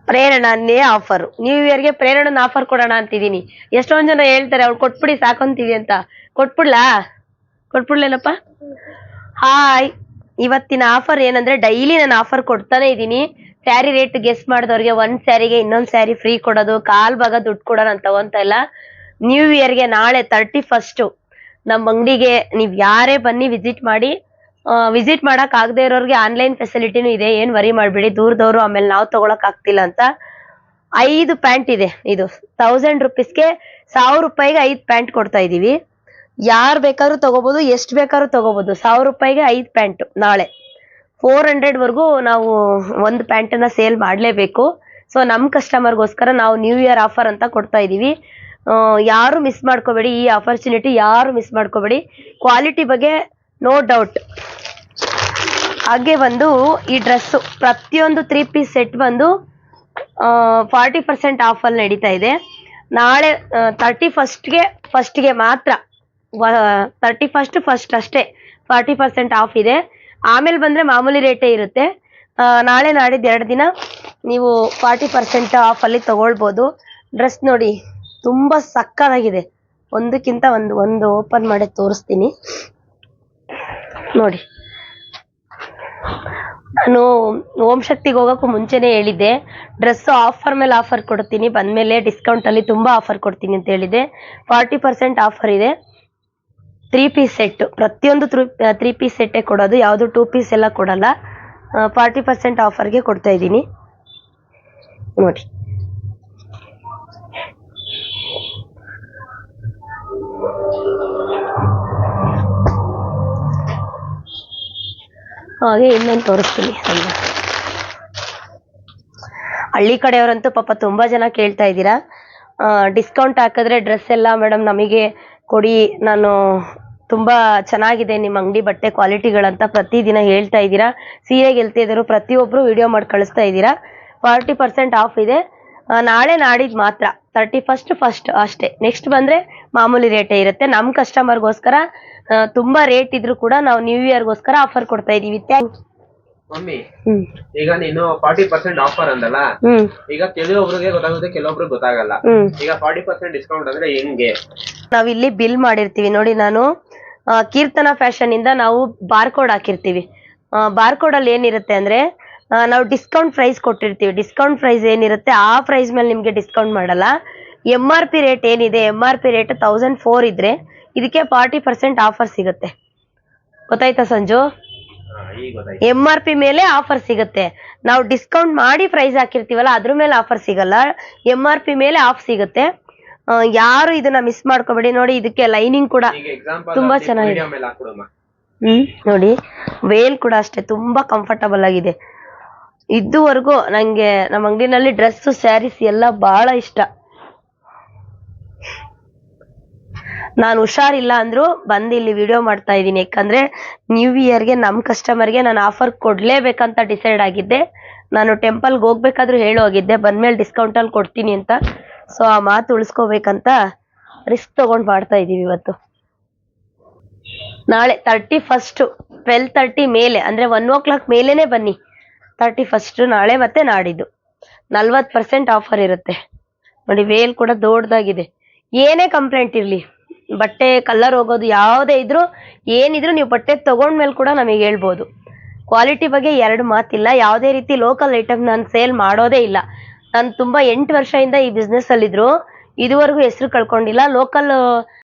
ಪ್ರೇರಣನೇ offer. New ಇಯರ್ಗೆ ಪ್ರೇರಣನ offer ಕೊಡೋಣ ಅಂತಿದೀನಿ. ಎಷ್ಟೊಂದ್ ಜನ ಹೇಳ್ತಾರೆ ಅವ್ಳು ಕೊಟ್ಬಿಡಿ ಸಾಕೊಂತೀವಿ ಅಂತ. ಕೊಟ್ಬಿಡ್ಲಾ? ಕೊಟ್ಬಿಡ್ಲೇನಪ್ಪ? ಹಾಯ್, ಇವತ್ತಿನ ಆಫರ್ ಏನಂದ್ರೆ ಡೈಲಿ ನಾನು ಆಫರ್ ಕೊಡ್ತಾನೆ ಇದೀನಿ. ಸ್ಯಾರಿ ರೇಟ್ ಗೆಸ್ ಮಾಡಿದವ್ರಿಗೆ ಒಂದ್ ಸ್ಯಾರಿಗೆ ಇನ್ನೊಂದ್ ಸ್ಯಾರಿ ಫ್ರೀ ಕೊಡೋದು, ಕಾಲ್ ಭಾಗ ದುಡ್ಡು ಕೊಡೋ ನಾನು ತಗೊಂತ ಇಲ್ಲ. ನ್ಯೂ ಇಯರ್ಗೆ ನಾಳೆ 31 ನಮ್ಮ ಅಂಗಡಿಗೆ ನೀವ್ ಯಾರೇ ಬನ್ನಿ ವಿಸಿಟ್ ಮಾಡಿ. ವಿಸಿಟ್ ಮಾಡಕ್ ಆಗದೆ ಇರೋರ್ಗೆ ಆನ್ಲೈನ್ ಫೆಸಿಲಿಟಿನೂ ಇದೆ, ಏನ್ ವರಿ ಮಾಡ್ಬೇಡಿ. ದೂರದವ್ರು ಆಮೇಲೆ ನಾವು ತಗೊಳಕ್ ಆಗ್ತಿಲ್ಲ ಅಂತ. 5 ಪ್ಯಾಂಟ್ ಇದೆ. ಇದು 1000 ರುಪೀಸ್ಗೆ 1000 ರೂಪಾಯಿಗೆ 5 ಪ್ಯಾಂಟ್ ಕೊಡ್ತಾ ಇದೀವಿ. ಯಾರ್ ಬೇಕಾದ್ರೂ ತಗೋಬಹುದು, ಎಷ್ಟ್ ಬೇಕಾದ್ರೂ ತಗೋಬಹುದು. 1000 ರೂಪಾಯಿಗೆ 5 ಪ್ಯಾಂಟ್. ನಾಳೆ 400 ವರ್ಗೂ ನಾವು ಒಂದು ಪ್ಯಾಂಟನ್ನ ಸೇಲ್ ಮಾಡ್ಲೇಬೇಕು. ಸೊ ನಮ್ ಕಸ್ಟಮರ್ಗೋಸ್ಕರ ನಾವು ನ್ಯೂ ಇಯರ್ ಆಫರ್ ಅಂತ ಕೊಡ್ತಾ ಇದೀವಿ. ಯಾರು ಮಿಸ್ ಮಾಡ್ಕೋಬೇಡಿ, ಈ ಆಪರ್ಚುನಿಟಿ ಯಾರು ಮಿಸ್ ಮಾಡ್ಕೋಬೇಡಿ. ಕ್ವಾಲಿಟಿ ಬಗ್ಗೆ ನೋ ಡೌಟ್. ಹಾಗೆ ಬಂದು ಈ ಡ್ರೆಸ್ ಪ್ರತಿಯೊಂದು 3 ಪೀಸ್ ಸೆಟ್ ಬಂದು 40% ಆಫ್ ಅಲ್ಲಿ ನಡೀತಾ ಇದೆ. ನಾಳೆ 31ಗೆ ಫಸ್ಟ್ಗೆ ಮಾತ್ರ, 31 ಫಸ್ಟ್ ಅಷ್ಟೇ 40% ಆಫ್ ಇದೆ. ಆಮೇಲೆ ಬಂದ್ರೆ ಮಾಮೂಲಿ ರೇಟೇ ಇರುತ್ತೆ. ನಾಳೆ ನಾಡಿದ್ದು 2 ದಿನ ನೀವು 40% ಆಫ್ ಅಲ್ಲಿ ತಗೊಳ್ಬೋದು. ಡ್ರೆಸ್ ನೋಡಿ ತುಂಬಾ ಸಕ್ಕತ್ತಾಗಿದೆ. ಒಂದಕ್ಕಿಂತ ಒಂದು ಓಪನ್ ಮಾಡಿ ತೋರಿಸ್ತೀನಿ ನೋಡಿ. ನಾನು ಓಂ ಶಕ್ತಿಗೆ ಹೋಗೋಕ್ಕೂ ಮುಂಚೆನೆ ಹೇಳಿದ್ದೆ ಡ್ರೆಸ್ ಆಫರ್ ಮೇಲೆ ಆಫರ್ ಕೊಡ್ತೀನಿ, ಬಂದ್ಮೇಲೆ ಡಿಸ್ಕೌಂಟ್ ಅಲ್ಲಿ ತುಂಬಾ ಆಫರ್ ಕೊಡ್ತೀನಿ ಅಂತ ಹೇಳಿದೆ. 40% ಆಫರ್ ಇದೆ. 3 ಪೀಸ್ ಸೆಟ್, ಪ್ರತಿಯೊಂದು 3 ಪೀಸ್ ಸೆಟ್ಟೇ ಕೊಡೋದು, ಯಾವುದು 2 ಪೀಸ್ ಎಲ್ಲ ಕೊಡಲ್ಲ. 40% ಆಫರ್ಗೆ ಕೊಡ್ತಾ ಇದ್ದೀನಿ ನೋಡಿ. ಹಾಗೆ ಇನ್ನೊಂದು ತೋರಿಸ್ತೀನಿ. ಹಳ್ಳಿ ಕಡೆಯವರಂತೂ ಪಾಪ ತುಂಬಾ ಜನ ಕೇಳ್ತಾ ಇದ್ದೀರಾ, ಡಿಸ್ಕೌಂಟ್ ಹಾಕಿದ್ರೆ ಡ್ರೆಸ್ ಎಲ್ಲ ಮೇಡಮ್ ನಮಗೆ ಕೊಡಿ, ನಾನು ತುಂಬಾ ಚೆನ್ನಾಗಿದೆ ನಿಮ್ಮ ಅಂಗಡಿ ಬಟ್ಟೆ ಕ್ವಾಲಿಟಿಗಳಂತ ಪ್ರತಿದಿನ ಹೇಳ್ತಾ ಇದ್ದೀರಾ. ಸೀರೆ ಗೆಲ್ತಾ ಇದ್ರು ಪ್ರತಿಯೊಬ್ರು ವಿಡಿಯೋ ಮಾಡಿ ಕಳಿಸ್ತಾ ಇದ್ದೀರಾ. 40% ಆಫ್ ಇದೆ. ನಾಳೆ ನಾಡಿದ್ದು ಮಾತ್ರ 31 ಫಸ್ಟ್ ಅಷ್ಟೇ. ನೆಕ್ಸ್ಟ್ ಬಂದ್ರೆ ಮಾಮೂಲಿ ರೇಟೇ ಇರುತ್ತೆ. ನಮ್ಮ ಕಸ್ಟಮರ್ಗೋಸ್ಕರ ತುಂಬಾ ರೇಟ್ ಇದ್ರು ಕೂಡ ನಾವು ನ್ಯೂ ಇಯರ್ಗೋಸ್ಕರ ಆಫರ್ ಕೊಡ್ತಾ ಇದೀವಿ. ಮಮ್ಮಿ, ಈಗ ನೀನು 40% ಆಫರ್ ಅಂದಲ್ಲ, ಈಗ ಕೆಲವೊಬ್ರಿಗೆ ಗೊತ್ತಾಗುತ್ತೆ, ಕೆಲವೊಬ್ರಿಗೆ ಗೊತ್ತಾಗಲ್ಲ. ಈಗ 40% ಡಿಸ್ಕೌಂಟ್ ಅಂದ್ರೆ ಹೆಂಗೆ? ನಾವಿಲ್ಲಿ ಬಿಲ್ ಮಾಡಿರ್ತೀವಿ ನೋಡಿ. ನಾನು ಕೀರ್ತನ ಫ್ಯಾಷನ್ ಇಂದ ನಾವು ಬಾರ್ಕೋಡ್ ಹಾಕಿರ್ತೀವಿ. ಬಾರ್ಕೋಡ್ ಅಲ್ಲಿ ಏನಿರುತ್ತೆ ಅಂದ್ರೆ ನಾವು ಡಿಸ್ಕೌಂಟ್ ಪ್ರೈಸ್ ಕೊಟ್ಟಿರ್ತೀವಿ. ಡಿಸ್ಕೌಂಟ್ ಪ್ರೈಸ್ ಏನಿರುತ್ತೆ ಆ ಪ್ರೈಸ್ ಮೇಲೆ ನಿಮ್ಗೆ ಡಿಸ್ಕೌಂಟ್ ಮಾಡಲ್ಲ. MRP ರೇಟ್ ಏನಿದೆ, MRP ರೇಟ್ 1004 ಇದ್ರೆ ಇದಕ್ಕೆ 40% ಆಫರ್ ಸಿಗುತ್ತೆ. ಗೊತ್ತಾಯ್ತಾ ಸಂಜು? MRP ಮೇಲೆ ಆಫರ್ ಸಿಗುತ್ತೆ. ನಾವು ಡಿಸ್ಕೌಂಟ್ ಮಾಡಿ ಪ್ರೈಸ್ ಹಾಕಿರ್ತೀವಲ್ಲ ಅದ್ರ ಮೇಲೆ ಆಫರ್ ಸಿಗಲ್ಲ, MRP ಮೇಲೆ ಆಫ್ ಸಿಗುತ್ತೆ. ಯಾರು ಇದನ್ನ ಮಿಸ್ ಮಾಡ್ಕೋಬೇಡಿ. ನೋಡಿ ಇದಕ್ಕೆ ಲೈನಿಂಗ್ ಕೂಡ ತುಂಬಾ ಚೆನ್ನಾಗಿದೆ. ನೋಡಿ ವೇಲ್ ಕೂಡ ಅಷ್ಟೇ ತುಂಬಾ ಕಂಫರ್ಟಬಲ್ ಆಗಿದೆ. ಇದುವರೆಗೂ ನಂಗೆ ನಮ್ಮ ಅಂಗಡಿನಲ್ಲಿ ಡ್ರೆಸ್, ಸ್ಯಾರೀಸ್ ಎಲ್ಲ ಬಹಳ ಇಷ್ಟ. ನಾನು ಹುಷಾರಿಲ್ಲ ಅಂದ್ರು ಬಂದು ಇಲ್ಲಿ ವಿಡಿಯೋ ಮಾಡ್ತಾ ಇದ್ದೀನಿ. ಯಾಕಂದ್ರೆ ನ್ಯೂ ಇಯರ್ಗೆ ನಮ್ಮ ಕಸ್ಟಮರ್ಗೆ ನಾನು ಆಫರ್ ಕೊಡ್ಲೇಬೇಕಂತ ಡಿಸೈಡ್ ಆಗಿದ್ದೆ. ನಾನು ಟೆಂಪಲ್ಗೆ ಹೋಗ್ಬೇಕಾದ್ರೂ ಹೋಗಿದ್ದೆ ಬಂದ್ಮೇಲೆ ಡಿಸ್ಕೌಂಟ್ ಅಲ್ಲಿ ಕೊಡ್ತೀನಿ ಅಂತ. ಸೊ ಆ ಮಾತು ಉಳಿಸ್ಕೋಬೇಕಂತ ರಿಸ್ಕ್ ತಗೊಂಡ್ ಮಾಡ್ತಾ ಇದೀವಿ ಇವತ್ತು. ನಾಳೆ 31 12:30 ಮೇಲೆ ಅಂದ್ರೆ 1 o'clock ಮೇಲೇನೆ ಬನ್ನಿ. 31 ನಾಳೆ ಮತ್ತೆ ನಾಡಿದ್ದು 40% ಆಫರ್ ಇರುತ್ತೆ ನೋಡಿ. ವೇಲ್ ಕೂಡ ದೊಡ್ಡದಾಗಿದೆ. ಏನೇ ಕಂಪ್ಲೇಂಟ್ ಇರ್ಲಿ, ಬಟ್ಟೆ ಕಲರ್ ಹೋಗೋದು ಯಾವುದೇ ಇದ್ರು ಏನಿದ್ರು ನೀವು ಬಟ್ಟೆ ತಗೊಂಡ್ಮೇಲೆ ಕೂಡ ನಮಗೆ ಹೇಳ್ಬೋದು. ಕ್ವಾಲಿಟಿ ಬಗ್ಗೆ 2 ಮಾತಿಲ್ಲ. ಯಾವುದೇ ರೀತಿ ಲೋಕಲ್ ಐಟಮ್ ನಾನು ಸೇಲ್ ಮಾಡೋದೇ ಇಲ್ಲ. ನಾನು ತುಂಬಾ 8 ವರ್ಷದಿಂದ ಈ ಬಿಸ್ನೆಸ್ ಅಲ್ಲಿ ಇದ್ರು ಇದುವರೆಗೂ ಹೆಸರು ಕಳ್ಕೊಂಡಿಲ್ಲ. ಲೋಕಲ್